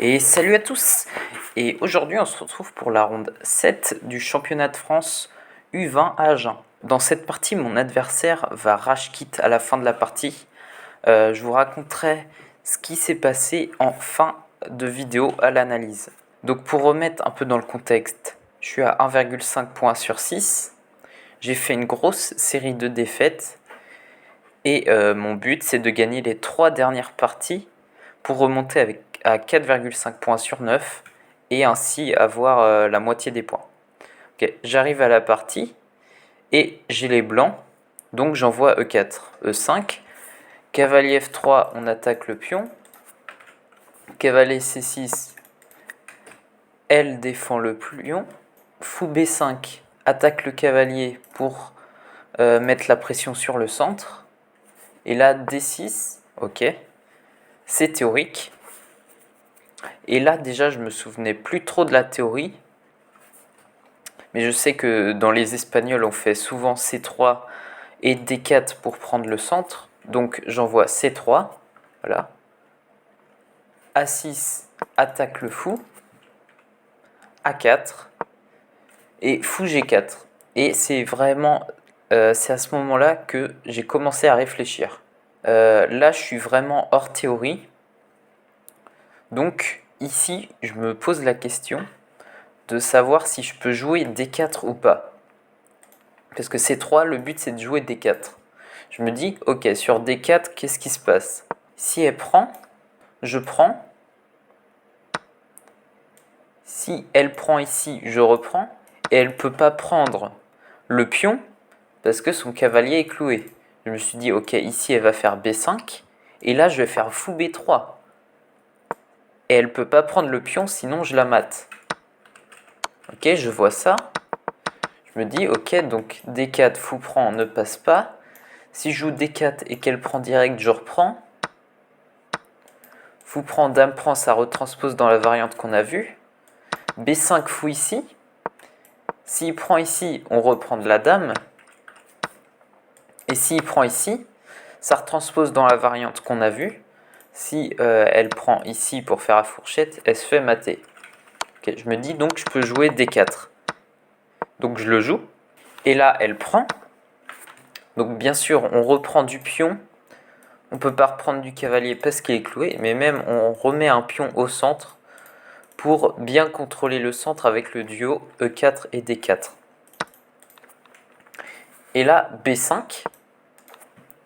Et salut à tous. Et aujourd'hui on se retrouve pour la ronde 7 du championnat de France U20 à Agen. Dans cette partie, mon adversaire va rage quit à la fin de la partie. Je vous raconterai ce qui s'est passé en fin de vidéo à l'analyse. Donc pour remettre un peu dans le contexte, je suis à 1,5 points sur 6. J'ai fait une grosse série de défaites. Et mon but c'est de gagner les 3 dernières parties pour remonter à 4,5 points sur 9 et ainsi avoir la moitié des points. Ok, j'arrive à la partie et j'ai les blancs, donc j'envoie E4, E5, cavalier F3, on attaque le pion, cavalier C6, elle défend le pion, fou B5, attaque le cavalier pour mettre la pression sur le centre, et là D6, ok, c'est théorique. Et là, déjà, je me souvenais plus trop de la théorie. Mais je sais que dans les Espagnols, on fait souvent C3 et D4 pour prendre le centre. Donc, j'envoie C3. Voilà. A6 attaque le fou. A4. Et fou G4. Et c'est vraiment... c'est à ce moment-là que j'ai commencé à réfléchir. Là, je suis vraiment hors théorie. Donc, ici, je me pose la question de savoir si je peux jouer D4 ou pas. Parce que C3, le but c'est de jouer D4. Je me dis, ok, sur D4, qu'est-ce qui se passe? Si elle prend, je prends. Si elle prend ici, je reprends. Et elle ne peut pas prendre le pion parce que son cavalier est cloué. Je me suis dit, ok, ici elle va faire B5. Et là, je vais faire fou B3. Et elle ne peut pas prendre le pion, sinon je la mate. Ok, je vois ça. Je me dis, ok, donc D4, fou prend, ne passe pas. Si je joue D4 et qu'elle prend direct, je reprends. Fou prend, dame prend, ça retranspose dans la variante qu'on a vue. B5 fou ici. S'il prend ici, on reprend de la dame. Et s'il prend ici, ça retranspose dans la variante qu'on a vue. Si elle prend ici pour faire la fourchette, elle se fait mater. Okay, je me dis donc je peux jouer D4. Donc je le joue. Et là, elle prend. Donc bien sûr, on reprend du pion. On ne peut pas reprendre du cavalier parce qu'il est cloué. Mais même, on remet un pion au centre pour bien contrôler le centre avec le duo E4 et D4. Et là, B5.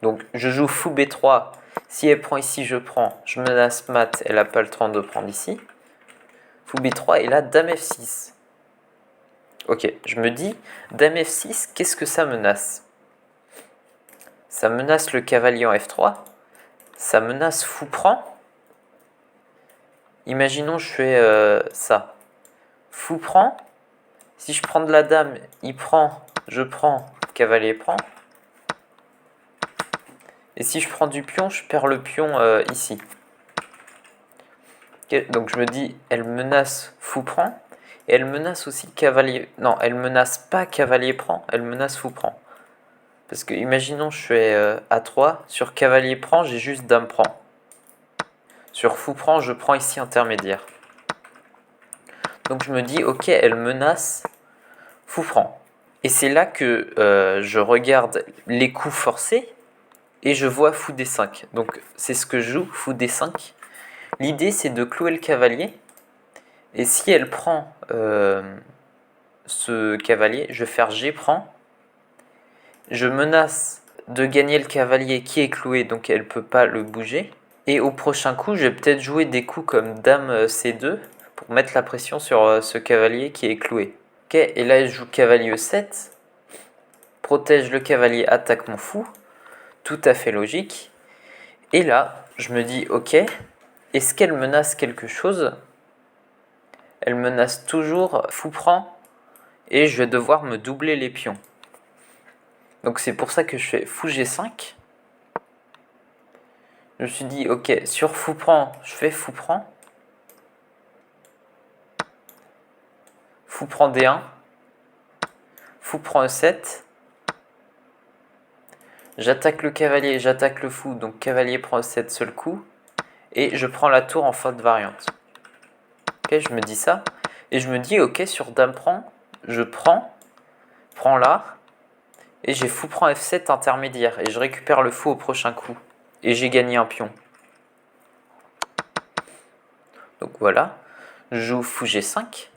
Donc je joue fou B3. Si elle prend ici, je prends. Je menace mat, elle n'a pas le temps de prendre ici. Fou B3 et là, dame F6. Ok, je me dis, dame F6, qu'est-ce que ça menace? Ça menace le cavalier en F3. Ça menace fou prend. Imaginons je fais ça. Fou prend. Si je prends de la dame, il prend, je prends, cavalier prend. Et si je prends du pion, je perds le pion ici. Okay, donc je me dis, elle menace fou prend. Et elle menace aussi cavalier... Non, elle menace pas cavalier prend, elle menace fou prend. Parce que imaginons je fais A3, sur cavalier prend, j'ai juste dame prend. Sur fou prend, je prends ici intermédiaire. Donc je me dis, ok, elle menace fou prend. Et c'est là que je regarde les coups forcés et je vois fou D5. Donc c'est ce que je joue, fou D5. L'idée c'est de clouer le cavalier. Et si elle prend ce cavalier, je vais faire G prend. Je menace de gagner le cavalier qui est cloué, donc elle ne peut pas le bouger. Et au prochain coup, je vais peut-être jouer des coups comme dame C2 pour mettre la pression sur ce cavalier qui est cloué. Ok, et là je joue cavalier E7. Protège le cavalier, attaque mon fou. Tout à fait logique. Et là, je me dis, ok, est-ce qu'elle menace quelque chose? Elle menace toujours fou prend. Et je vais devoir me doubler les pions. Donc c'est pour ça que je fais fou G5. Je me suis dit, ok, sur fou prend, je fais fou prend. Fou prend D1. Fou prend E7. J'attaque le cavalier, j'attaque le fou, donc cavalier prend E7 seul coup. Et je prends la tour en fin de variante. Ok, je me dis ça. Et je me dis, ok, sur dame prend, je prends là. Et j'ai fou prend F7 intermédiaire. Et je récupère le fou au prochain coup. Et j'ai gagné un pion. Donc voilà. Je joue fou G5.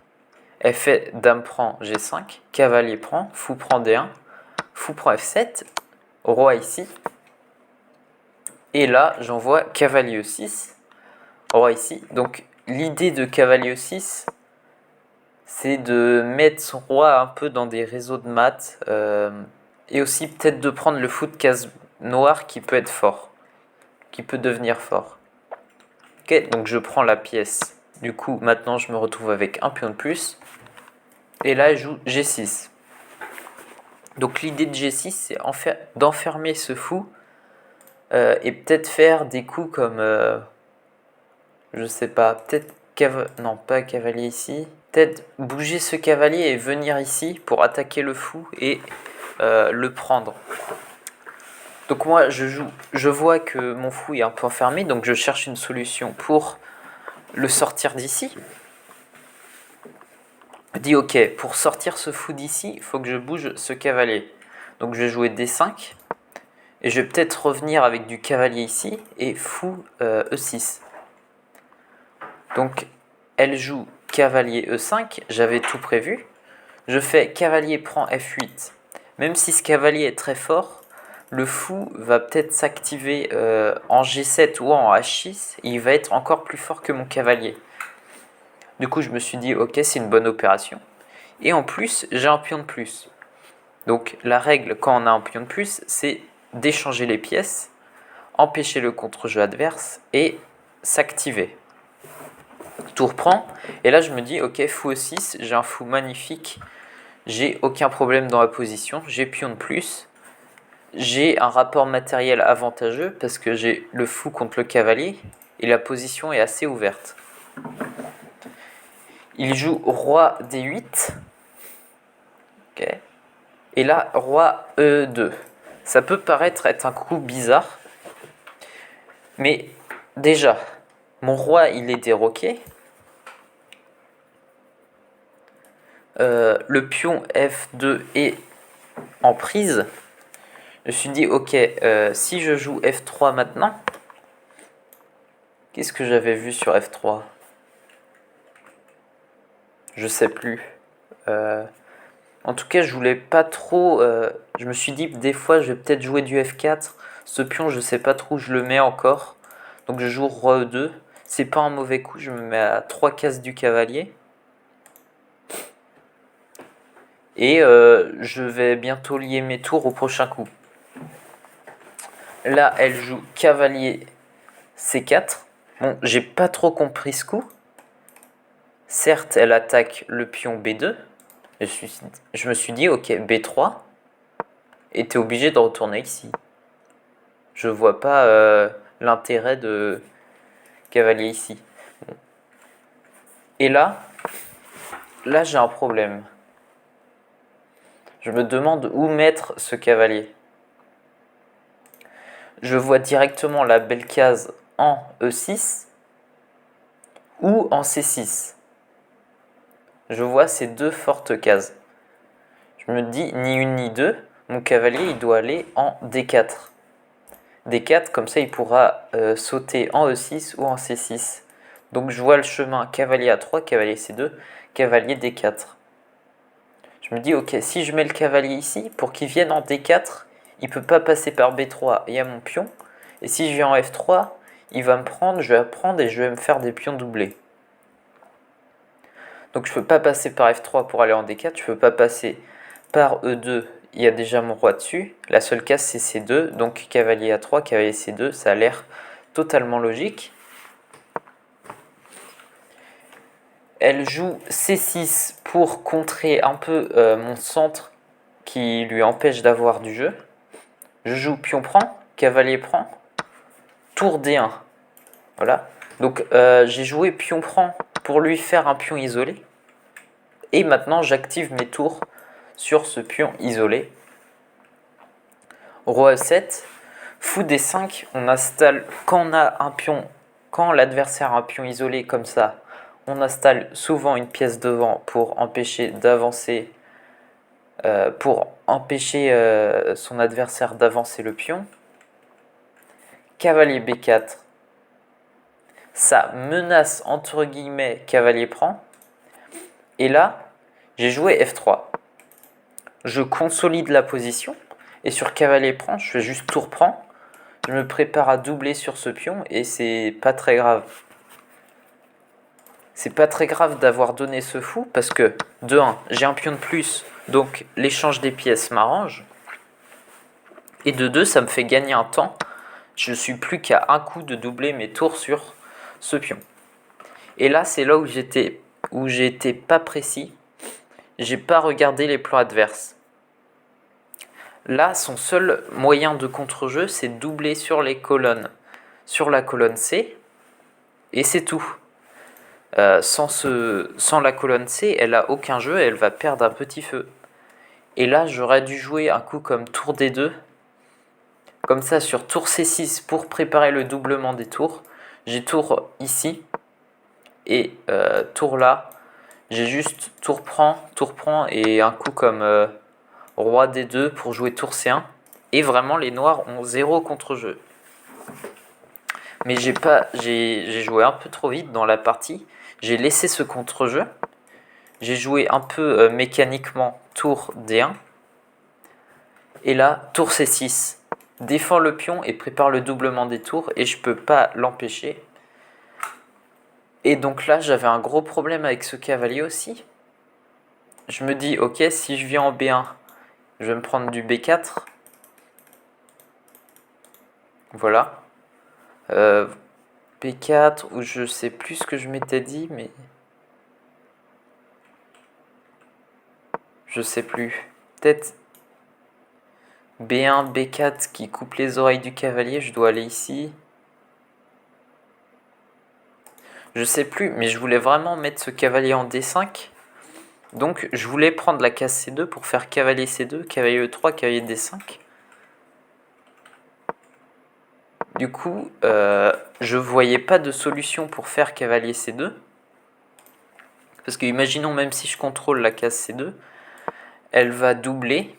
F dame prend G5. Cavalier prend. Fou prend D1. Fou prend F7. Roi ici. Et là, j'envoie cavalier E6. Roi ici. Donc l'idée de cavalier E6, c'est de mettre son roi un peu dans des réseaux de maths. Et aussi peut-être de prendre le fou de case noire qui peut être fort. Qui peut devenir fort. Ok, donc je prends la pièce. Du coup, maintenant, je me retrouve avec un pion de plus. Et là, je joue G6. Donc l'idée de G6, c'est d'enfermer ce fou et peut-être faire des coups comme, je sais pas, peut-être non pas cavalier ici, peut-être bouger ce cavalier et venir ici pour attaquer le fou et le prendre. Donc moi je vois que mon fou est un peu enfermé, donc je cherche une solution pour le sortir d'ici. Je dis ok, pour sortir ce fou d'ici, il faut que je bouge ce cavalier. Donc je vais jouer D5. Et je vais peut-être revenir avec du cavalier ici et fou E6. Donc elle joue cavalier E5, j'avais tout prévu. Je fais cavalier prend F8. Même si ce cavalier est très fort, le fou va peut-être s'activer en G7 ou en H6. Et il va être encore plus fort que mon cavalier. Du coup, je me suis dit, ok, c'est une bonne opération. Et en plus, j'ai un pion de plus. Donc la règle quand on a un pion de plus, c'est d'échanger les pièces, empêcher le contre-jeu adverse et s'activer. Tour prend, et là je me dis, ok, fou E6, j'ai un fou magnifique, j'ai aucun problème dans la position, j'ai pion de plus, j'ai un rapport matériel avantageux parce que j'ai le fou contre le cavalier et la position est assez ouverte. Il joue roi D8, ok, et là roi E2. Ça peut paraître être un coup bizarre, mais déjà, mon roi il est déroqué. Le pion F2 est en prise. Je me suis dit, ok, si je joue F3 maintenant, qu'est-ce que j'avais vu sur F3? Je sais plus. En tout cas, je voulais pas trop. Je me suis dit, des fois, je vais peut-être jouer du F4. Ce pion, je sais pas trop où je le mets encore. Donc, je joue Roi E2. C'est pas un mauvais coup, je me mets à 3 cases du cavalier. Et je vais bientôt lier mes tours au prochain coup. Là, elle joue cavalier C4. Bon, j'ai pas trop compris ce coup. Certes, elle attaque le pion B2. Je me suis dit, ok, B3. Et t'es obligé de retourner ici. Je vois pas l'intérêt de cavalier ici. Et là j'ai un problème. Je me demande où mettre ce cavalier. Je vois directement la belle case en E6 ou en C6. Je vois ces deux fortes cases. Je me dis ni une ni deux, mon cavalier il doit aller en D4. D4, comme ça il pourra sauter en E6 ou en C6. Donc je vois le chemin cavalier A3, cavalier C2, cavalier D4. Je me dis ok, si je mets le cavalier ici, pour qu'il vienne en D4, il ne peut pas passer par B3, il y a mon pion. Et si je viens en F3, il va me prendre, je vais apprendre et je vais me faire des pions doublés. Donc je ne peux pas passer par F3 pour aller en D4, je ne peux pas passer par E2, il y a déjà mon roi dessus. La seule case c'est C2, donc cavalier A3, cavalier C2, ça a l'air totalement logique. Elle joue C6 pour contrer un peu mon centre qui lui empêche d'avoir du jeu. Je joue pion prend, cavalier prend, tour D1. Voilà. Donc j'ai joué pion prend pour lui faire un pion isolé. Et maintenant j'active mes tours sur ce pion isolé. Roi E7, fou D5, on installe quand on a un pion, quand l'adversaire a un pion isolé comme ça, On installe souvent une pièce devant pour empêcher d'avancer, son adversaire d'avancer le pion. Cavalier B4, ça menace entre guillemets cavalier prend. Et là, j'ai joué F3. Je consolide la position. Et sur cavalier prend, je fais juste tour prend. Je me prépare à doubler sur ce pion et c'est pas très grave. C'est pas très grave d'avoir donné ce fou parce que, de 1, j'ai un pion de plus, donc l'échange des pièces m'arrange. Et de 2, ça me fait gagner un temps. Je suis plus qu'à un coup de doubler mes tours sur ce pion. Et là, c'est là où j'ai été pas précis. J'ai pas regardé les plans adverses. Là, son seul moyen de contre-jeu, c'est de doubler sur les colonnes, sur la colonne C, et c'est tout. Sans la colonne C, elle a aucun jeu, elle va perdre un petit feu. Et là, j'aurais dû jouer un coup comme tour D2, comme ça sur tour C6 pour préparer le doublement des tours. J'ai tour ici, et tour là, j'ai juste tour prend, et un coup comme roi D2 pour jouer tour C1. Et vraiment, les noirs ont 0 contre-jeu. Mais j'ai joué un peu trop vite dans la partie. J'ai laissé ce contre-jeu. J'ai joué un peu mécaniquement tour D1. Et là, tour C6. Défend le pion et prépare le doublement des tours. Et je peux pas l'empêcher. Et donc là, j'avais un gros problème avec ce cavalier aussi. Je me dis, ok, si je viens en B1, je vais me prendre du B4. Voilà. B4, ou je sais plus ce que je m'étais dit, mais... Je sais plus. Peut-être B1, B4 qui coupe les oreilles du cavalier, je dois aller ici. Je sais plus, mais je voulais vraiment mettre ce cavalier en D5. Donc je voulais prendre la case C2 pour faire cavalier C2, cavalier E3, cavalier D5. Du coup, je voyais pas de solution pour faire cavalier C2. Parce que imaginons même si je contrôle la case C2, elle va doubler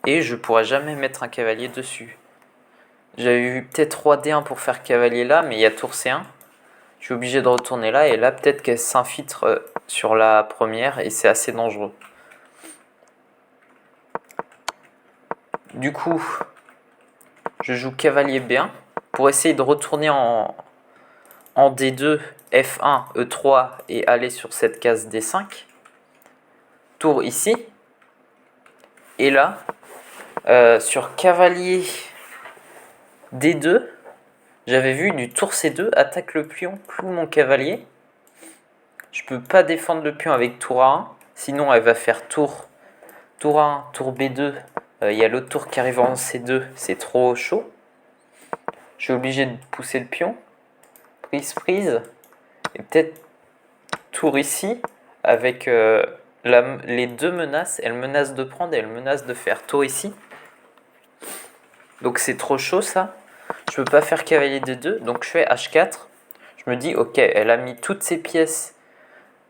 et je pourrai jamais mettre un cavalier dessus. J'avais vu peut-être roi D1 pour faire cavalier là, mais il y a tour C1. Je suis obligé de retourner là et là peut-être qu'elle s'infiltre sur la première et c'est assez dangereux. Du coup, je joue cavalier B1 pour essayer de retourner en D2, F1, E3 et aller sur cette case D5. Tour ici. Et là, sur cavalier D2, j'avais vu du tour C2, attaque le pion, cloue mon cavalier. Je peux pas défendre le pion avec tour A1, sinon elle va faire tour A1, tour B2. Il y a l'autre tour qui arrive en C2, c'est trop chaud. Je suis obligé de pousser le pion. Prise. Et peut-être tour ici, avec les deux menaces. Elle menace de prendre et elle menace de faire tour ici. Donc c'est trop chaud ça. Je peux pas faire cavalier D2, donc je fais H4. Je me dis, ok, elle a mis toutes ses pièces,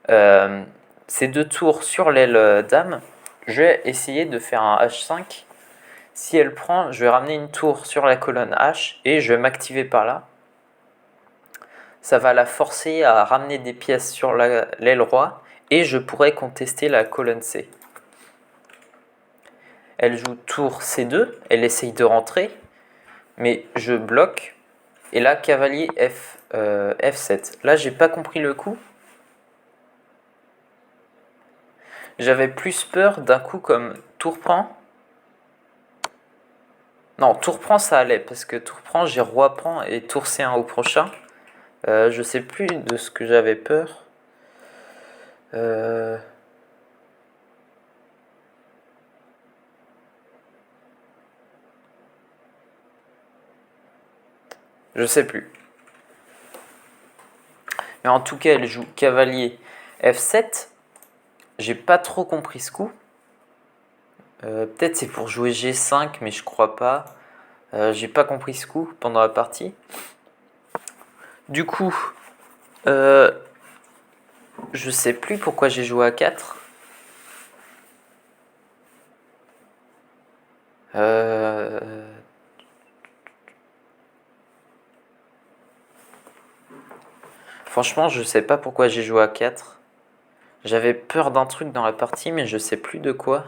ces deux tours sur l'aile dame. Je vais essayer de faire un H5. Si elle prend, je vais ramener une tour sur la colonne H et je vais m'activer par là. Ça va la forcer à ramener des pièces sur l'aile roi et je pourrais contester la colonne C. Elle joue tour C2, elle essaye de rentrer, mais je bloque. Et là, cavalier F7. Là, j'ai pas compris le coup. J'avais plus peur d'un coup comme tour prend. Non, tour prend ça allait, parce que tour prend, j'ai roi prend et tour C1 au prochain. Je sais plus de ce que j'avais peur. Je sais plus. Mais en tout cas, elle joue cavalier F7. J'ai pas trop compris ce coup. Peut-être c'est pour jouer G5, mais je crois pas. J'ai pas compris ce coup pendant la partie. Du coup, Je sais plus pourquoi j'ai joué à 4. Franchement, je sais pas pourquoi j'ai joué à 4. J'avais peur d'un truc dans la partie, mais je sais plus de quoi.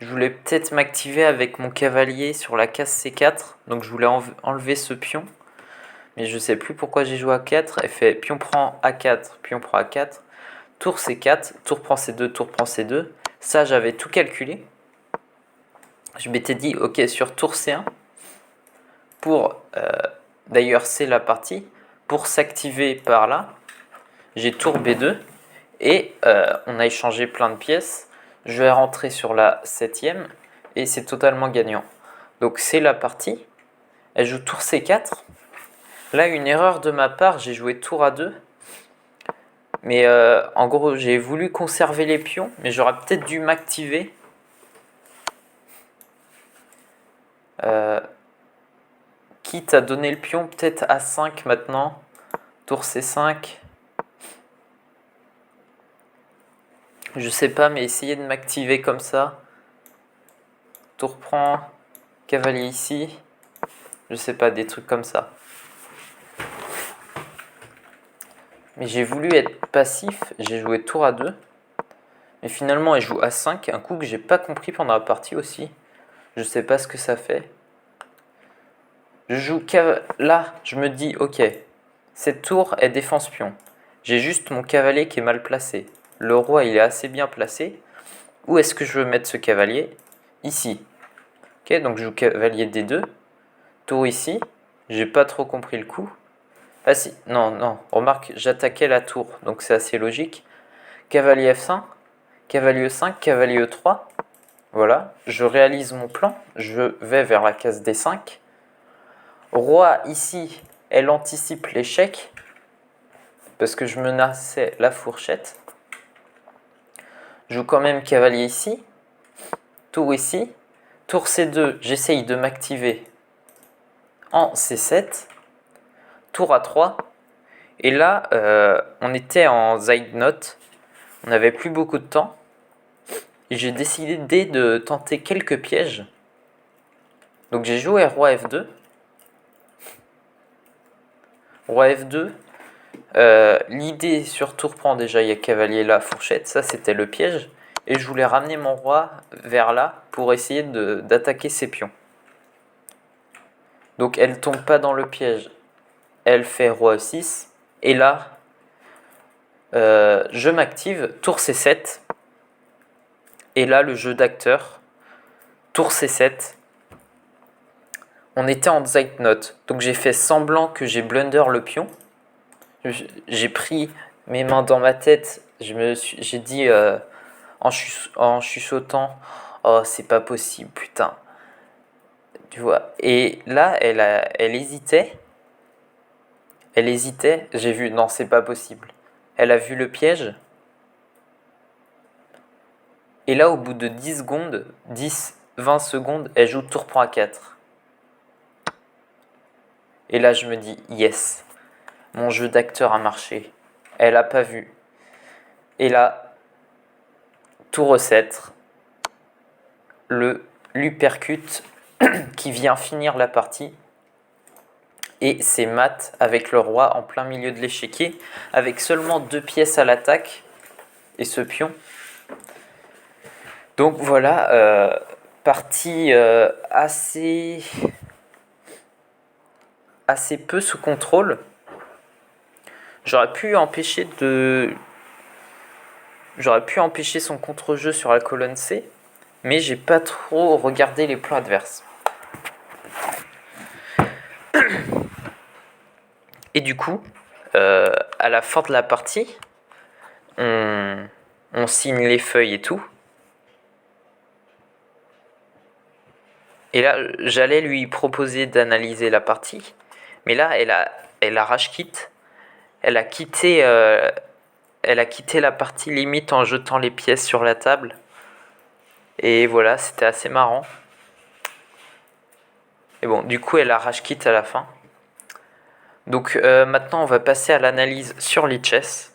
Je voulais peut-être m'activer avec mon cavalier sur la case C4. Donc je voulais enlever ce pion. Mais je sais plus pourquoi j'ai joué à 4. Elle fait pion prend A4, pion prend A4. Tour C4, tour prend C2, tour prend C2. Ça, j'avais tout calculé. Je m'étais dit, ok, sur tour C1, pour, d'ailleurs c'est la partie, pour s'activer par là, j'ai tour B2 et on a échangé plein de pièces. Je vais rentrer sur la 7ème et c'est totalement gagnant. Donc c'est la partie. Elle joue tour C4. Là, une erreur de ma part, j'ai joué tour A2. Mais en gros, j'ai voulu conserver les pions, mais j'aurais peut-être dû m'activer. Quitte à donner le pion peut-être à 5 maintenant. Tour C5. Je sais pas, mais essayer de m'activer comme ça. Tour prend, cavalier ici. Je sais pas, des trucs comme ça. Mais j'ai voulu être passif, j'ai joué tour A2. Mais finalement, elle joue A5, un coup que j'ai pas compris pendant la partie aussi. Je sais pas ce que ça fait. Je joue là, je me dis, ok, cette tour est défense pion. J'ai juste mon cavalier qui est mal placé. Le roi, il est assez bien placé. Où est-ce que je veux mettre ce cavalier? Ici. Ok, donc je joue cavalier D2. Tour ici. J'ai pas trop compris le coup. Ah si, non, non. Remarque, j'attaquais la tour, donc c'est assez logique. Cavalier F5. Cavalier E5, cavalier E3. Voilà, je réalise mon plan. Je vais vers la case D5. Roi ici, elle anticipe l'échec. Parce que je menaçais la fourchette. Je joue quand même cavalier ici. Tour ici. Tour C2, j'essaye de m'activer en C7. Tour A3. Et là, on était en Zeitnot. On n'avait plus beaucoup de temps. Et j'ai décidé de tenter quelques pièges. Donc j'ai joué roi F2. Roi F2. L'idée sur tour prend déjà, il y a cavalier là, fourchette. Ça, c'était le piège. Et je voulais ramener mon roi vers là pour essayer d'attaquer ses pions. Donc elle tombe pas dans le piège. Elle fait roi E6. Et là, je m'active, tour C7. Et là, le jeu d'acteur, tour C7. On était en Zeitnot, donc j'ai fait semblant que j'ai blunder le pion. J'ai pris mes mains dans ma tête, j'ai dit en chuchotant, oh c'est pas possible, putain. Tu vois. Et là, elle hésitait. Elle hésitait. J'ai vu, non, c'est pas possible. Elle a vu le piège. Et là, au bout de 10 secondes, 10, 20 secondes, elle joue tour prend A4. Et là, je me dis, yes, mon jeu d'acteur a marché. Elle a pas vu. Et là, tour E7, l'uppercut qui vient finir la partie. Et c'est mat avec le roi en plein milieu de l'échiquier, avec seulement 2 pièces à l'attaque et ce pion. Donc voilà, partie assez peu sous contrôle. J'aurais pu empêcher son contre-jeu sur la colonne C, mais j'ai pas trop regardé les plans adverses. Et du coup, à la fin de la partie, on signe les feuilles et tout. Et là, j'allais lui proposer d'analyser la partie, mais là, elle a rage quitte. Elle a quitté la partie limite en jetant les pièces sur la table. Et voilà, c'était assez marrant. Et bon, du coup, elle a rage quitte à la fin. Donc maintenant, on va passer à l'analyse sur Lichess.